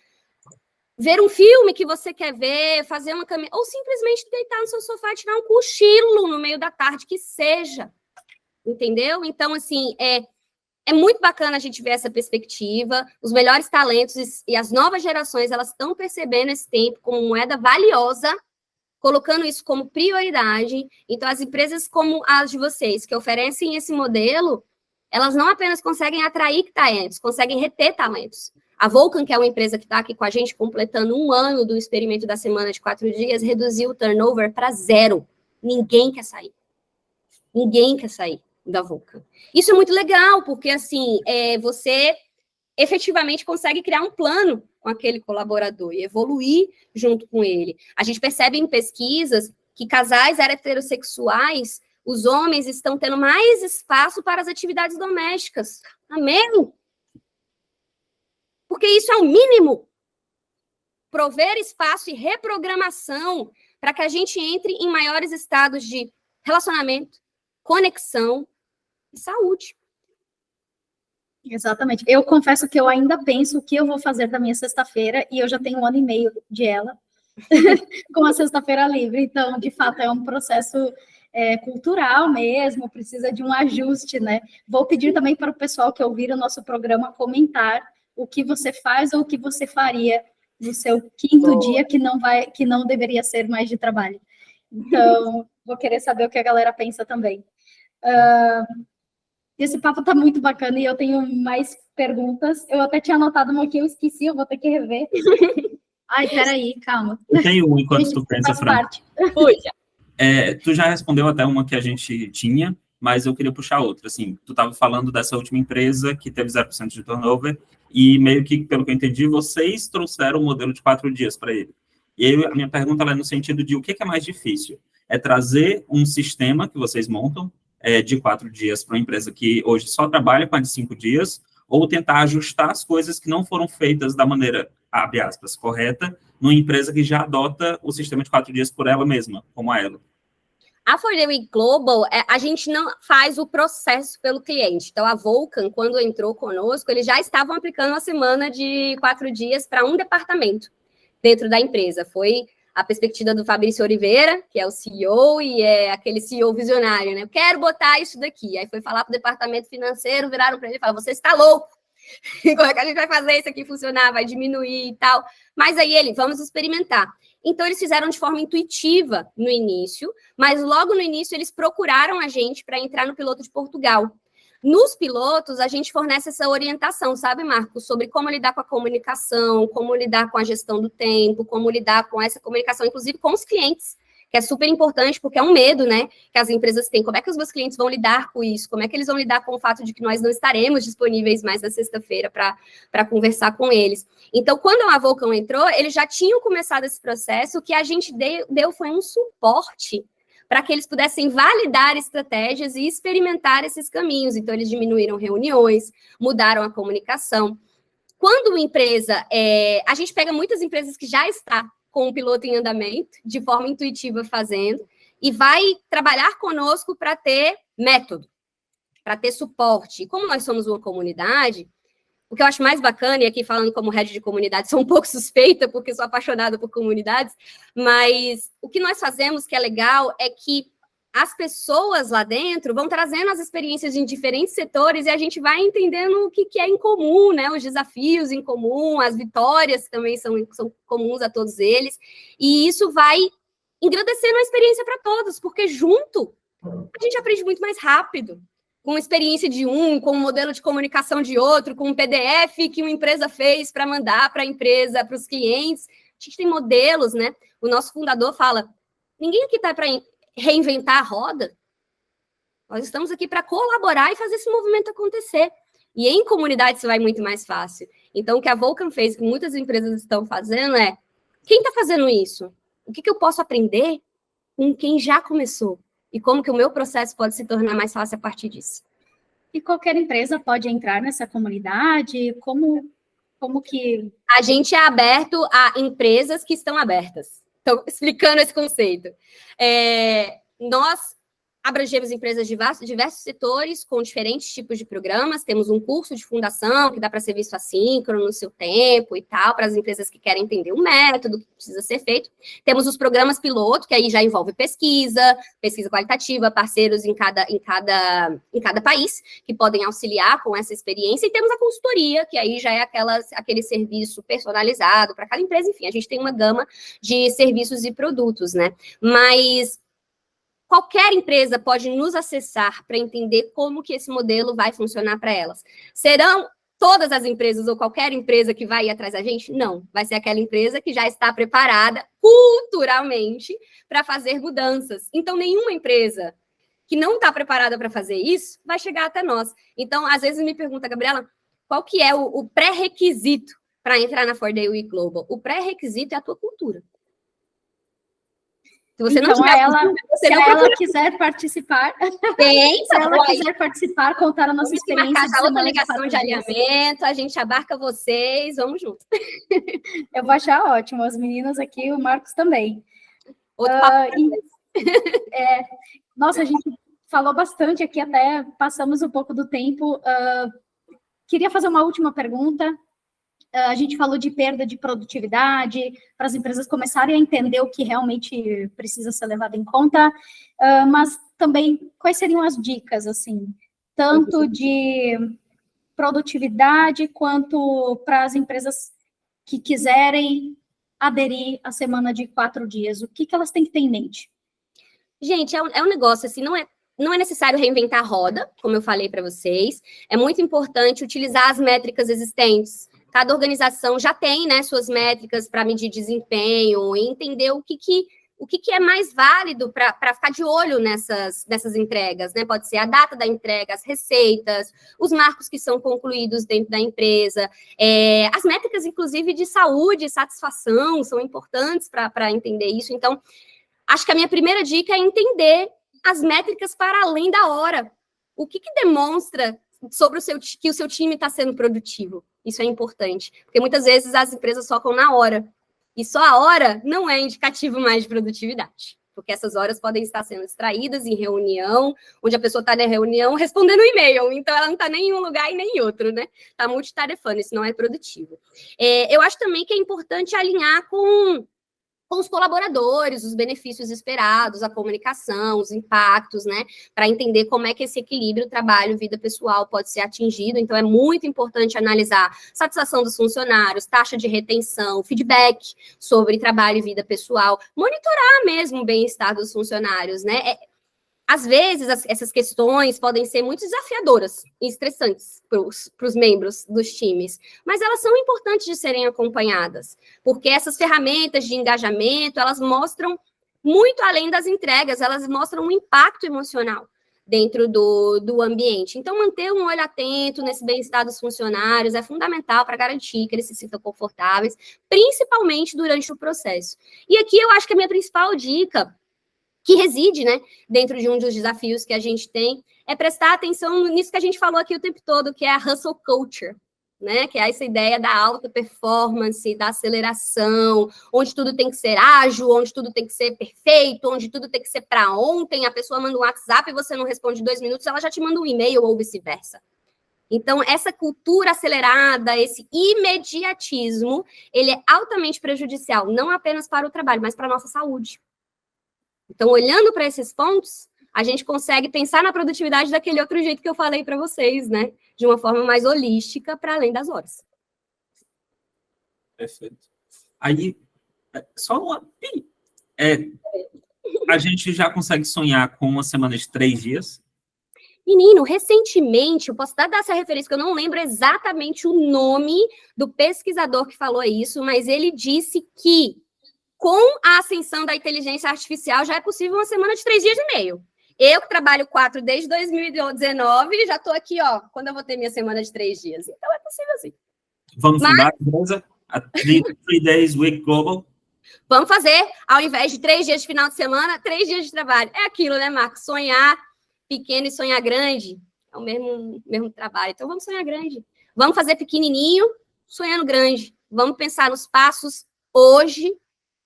ver um filme que você quer ver, fazer uma caminhada, ou simplesmente deitar no seu sofá e tirar um cochilo no meio da tarde, que seja. Entendeu? Então, assim, é muito bacana a gente ver essa perspectiva. Os melhores talentos e as novas gerações, elas estão percebendo esse tempo como moeda valiosa, colocando isso como prioridade. Então, as empresas como as de vocês, que oferecem esse modelo, elas não apenas conseguem atrair talentos, conseguem reter talentos. A Vulcan, que é uma empresa que está aqui com a gente, completando 1 ano do experimento da semana de 4 dias, reduziu o turnover para 0. Ninguém quer sair. Ninguém quer sair da Vulcan. Isso é muito legal, porque, assim, você efetivamente consegue criar um plano com aquele colaborador e evoluir junto com ele. A gente percebe em pesquisas que casais heterossexuais, os homens estão tendo mais espaço para as atividades domésticas. Amém? Porque isso é o mínimo. Prover espaço e reprogramação para que a gente entre em maiores estados de relacionamento, conexão e saúde. Exatamente. Eu confesso que eu ainda penso o que eu vou fazer da minha sexta-feira, e eu já tenho 1 ano e meio de ela, com a sexta-feira livre. Então, de fato, é um processo cultural mesmo, precisa de um ajuste, né? Vou pedir também para o pessoal que ouvir o nosso programa comentar o que você faz ou o que você faria no seu quinto dia que não deveria ser mais de trabalho. Então, vou querer saber o que a galera pensa também. Esse papo tá muito bacana e eu tenho mais perguntas. Eu até tinha anotado uma que eu esqueci, eu vou ter que rever. Ai, peraí, calma. Eu tenho um enquanto tu pensa, Fran. Puxa. Tu já respondeu até uma que a gente tinha, mas eu queria puxar outra. Assim, tu estava falando dessa última empresa que teve 0% de turnover e meio que, pelo que eu entendi, vocês trouxeram o modelo de 4 dias para ele. E aí a minha pergunta é no sentido de o que é mais difícil? É trazer um sistema que vocês montam de 4 dias para uma empresa que hoje só trabalha com a de 5 dias, ou tentar ajustar as coisas que não foram feitas da maneira, abre aspas, correta, numa empresa que já adota o sistema de 4 dias por ela mesma, como a ela. A For The Week Global, a gente não faz o processo pelo cliente. Então, a Vulcan, quando entrou conosco, eles já estavam aplicando uma semana de 4 dias para um departamento dentro da empresa. Foi a perspectiva do Fabrício Oliveira, que é o CEO e é aquele CEO visionário, né? Eu quero botar isso daqui. Aí foi falar para o departamento financeiro, viraram para ele e falaram, você está louco? Como é que a gente vai fazer isso aqui funcionar? Vai diminuir e tal. Mas aí vamos experimentar. Então, eles fizeram de forma intuitiva no início, mas logo no início eles procuraram a gente para entrar no piloto de Portugal. Nos pilotos, a gente fornece essa orientação, sabe, Marcos? Sobre como lidar com a comunicação, como lidar com a gestão do tempo, como lidar com essa comunicação, inclusive com os clientes, que é super importante, porque é um medo, né, que as empresas têm. Como é que os meus clientes vão lidar com isso? Como é que eles vão lidar com o fato de que nós não estaremos disponíveis mais na sexta-feira para conversar com eles? Então, quando a Vulcan entrou, eles já tinham começado esse processo, o que a gente deu foi um suporte para que eles pudessem validar estratégias e experimentar esses caminhos. Então, eles diminuíram reuniões, mudaram a comunicação. Quando uma empresa... a gente pega muitas empresas que já estão com o piloto em andamento, de forma intuitiva fazendo, e vai trabalhar conosco para ter método, para ter suporte. E como nós somos uma comunidade, o que eu acho mais bacana, e aqui falando como head de comunidade, sou um pouco suspeita, porque sou apaixonada por comunidades, mas o que nós fazemos que é legal é que as pessoas lá dentro vão trazendo as experiências em diferentes setores e a gente vai entendendo o que é em comum, né? Os desafios em comum, as vitórias também são comuns a todos eles, e isso vai engrandecendo a experiência para todos, porque junto a gente aprende muito mais rápido, com experiência de um, com um modelo de comunicação de outro, com um PDF que uma empresa fez para mandar para a empresa, para os clientes. A gente tem modelos, né? O nosso fundador fala, ninguém aqui está para reinventar a roda. Nós estamos aqui para colaborar e fazer esse movimento acontecer. E em comunidade isso vai muito mais fácil. Então, o que a Vulcan fez, que muitas empresas estão fazendo é, quem está fazendo isso? O que eu posso aprender com quem já começou? E como que o meu processo pode se tornar mais fácil a partir disso. E qualquer empresa pode entrar nessa comunidade? Como que... A gente é aberto a empresas que estão abertas. Então, explicando esse conceito. Nós abrangemos empresas de diversos setores, com diferentes tipos de programas. Temos um curso de fundação, que dá para ser visto assíncrono no seu tempo e tal, para as empresas que querem entender o método, que precisa ser feito. Temos os programas piloto, que aí já envolve pesquisa qualitativa, parceiros em cada país, que podem auxiliar com essa experiência. E temos a consultoria, que aí já é aquele serviço personalizado para cada empresa. Enfim, a gente tem uma gama de serviços e produtos, né? Mas... qualquer empresa pode nos acessar para entender como que esse modelo vai funcionar para elas. Serão todas as empresas ou qualquer empresa que vai ir atrás da gente? Não. Vai ser aquela empresa que já está preparada culturalmente para fazer mudanças. Então, nenhuma empresa que não está preparada para fazer isso vai chegar até nós. Então, às vezes me pergunta, Gabriela, qual que é o pré-requisito para entrar na For The Week Global? O pré-requisito é a tua cultura. Se você então, não tiver se ela quiser participar, se ela quiser participar, contar a nossa experiência. Marcar outra ligação de alinhamento, a gente abarca vocês, vamos junto. Eu vou achar ótimo, as meninas aqui, o Marcos também. Nossa, a gente falou bastante aqui, até passamos um pouco do tempo. Queria fazer uma última pergunta. A gente falou de perda de produtividade, para as empresas começarem a entender o que realmente precisa ser levado em conta, mas também quais seriam as dicas, assim, tanto de produtividade quanto para as empresas que quiserem aderir à semana de 4 dias, o que elas têm que ter em mente? Gente, é um negócio, assim, não é necessário reinventar a roda, como eu falei para vocês, é muito importante utilizar as métricas existentes. Cada organização já tem, né, suas métricas para medir desempenho e entender o que é mais válido para ficar de olho nessas entregas, né? Pode ser a data da entrega, as receitas, os marcos que são concluídos dentro da empresa, as métricas, inclusive, de saúde e satisfação são importantes para entender isso. Então, acho que a minha primeira dica é entender as métricas para além da hora. O que demonstra sobre que o seu time está sendo produtivo? Isso é importante, porque muitas vezes as empresas focam na hora, e só a hora não é indicativo mais de produtividade, porque essas horas podem estar sendo extraídas em reunião, onde a pessoa está na reunião respondendo e-mail, então ela não está nem em um lugar e nem em outro, né? Está multitarefando, isso não é produtivo. Eu acho também que é importante alinhar com os colaboradores, os benefícios esperados, a comunicação, os impactos, né, para entender como é que esse equilíbrio trabalho-vida pessoal pode ser atingido. Então, é muito importante analisar satisfação dos funcionários, taxa de retenção, feedback sobre trabalho e vida pessoal, monitorar mesmo o bem-estar dos funcionários, né. Às vezes, essas questões podem ser muito desafiadoras e estressantes para os membros dos times, mas elas são importantes de serem acompanhadas, porque essas ferramentas de engajamento, elas mostram muito além das entregas, elas mostram um impacto emocional dentro do ambiente. Então, manter um olho atento nesse bem-estar dos funcionários é fundamental para garantir que eles se sintam confortáveis, principalmente durante o processo. E aqui eu acho que a minha principal dica, que reside, né, dentro de um dos desafios que a gente tem, é prestar atenção nisso que a gente falou aqui o tempo todo, que é a hustle culture, né, que é essa ideia da alta performance, da aceleração, onde tudo tem que ser ágil, onde tudo tem que ser perfeito, onde tudo tem que ser para ontem, a pessoa manda um WhatsApp e você não responde 2 minutos, ela já te manda um e-mail ou vice-versa. Então, essa cultura acelerada, esse imediatismo, ele é altamente prejudicial, não apenas para o trabalho, mas para a nossa saúde. Então, olhando para esses pontos, a gente consegue pensar na produtividade daquele outro jeito que eu falei para vocês, né? De uma forma mais holística, para além das horas. Perfeito. Aí, só uma... a gente já consegue sonhar com uma semana de 3 dias? Menino, recentemente, eu posso dar essa referência, que eu não lembro exatamente o nome do pesquisador que falou isso, mas ele disse que com a ascensão da inteligência artificial, já é possível uma semana de 3 dias e meio. Eu, que trabalho 4 desde 2019, já estou aqui, ó, quando eu vou ter minha semana de 3 dias. Então, é possível sim. Vamos fundar a empresa? A 3 Days Week Global? Vamos fazer, ao invés de 3 dias de final de semana, 3 dias de trabalho. É aquilo, né, Marcos? Sonhar pequeno e sonhar grande é o mesmo trabalho. Então, vamos sonhar grande. Vamos fazer pequenininho, sonhando grande. Vamos pensar nos passos hoje,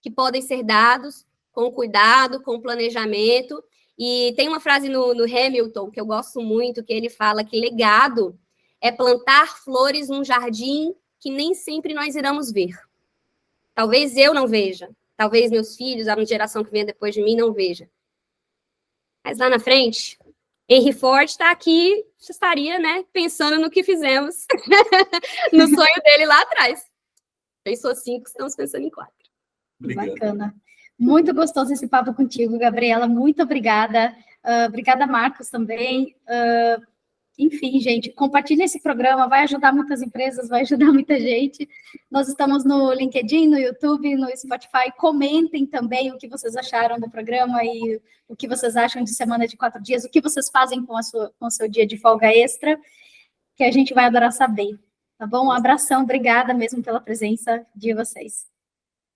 que podem ser dados com cuidado, com planejamento. E tem uma frase no Hamilton, que eu gosto muito, que ele fala que legado é plantar flores num jardim que nem sempre nós iremos ver. Talvez eu não veja, talvez meus filhos, a geração que vem depois de mim, não veja. Mas lá na frente, Henry Ford está aqui, estaria, né, pensando no que fizemos, no sonho dele lá atrás. Pensou 5, estamos pensando em 4. Obrigado. Bacana. Muito gostoso esse papo contigo, Gabriela. Muito obrigada. Obrigada, Marcos, também. Enfim, gente, compartilhe esse programa, vai ajudar muitas empresas, vai ajudar muita gente. Nós estamos no LinkedIn, no YouTube, no Spotify. Comentem também o que vocês acharam do programa e o que vocês acham de semana de 4 dias, o que vocês fazem com o seu dia de folga extra, que a gente vai adorar saber. Tá bom? Um abração, obrigada mesmo pela presença de vocês.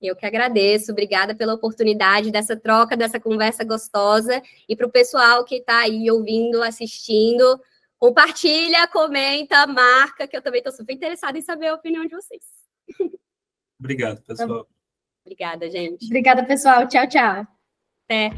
Eu que agradeço, obrigada pela oportunidade dessa troca, dessa conversa gostosa, e para o pessoal que está aí ouvindo, assistindo, compartilha, comenta, marca, que eu também estou super interessada em saber a opinião de vocês. Obrigado, pessoal. Obrigada, gente. Obrigada, pessoal. Tchau, tchau. Até.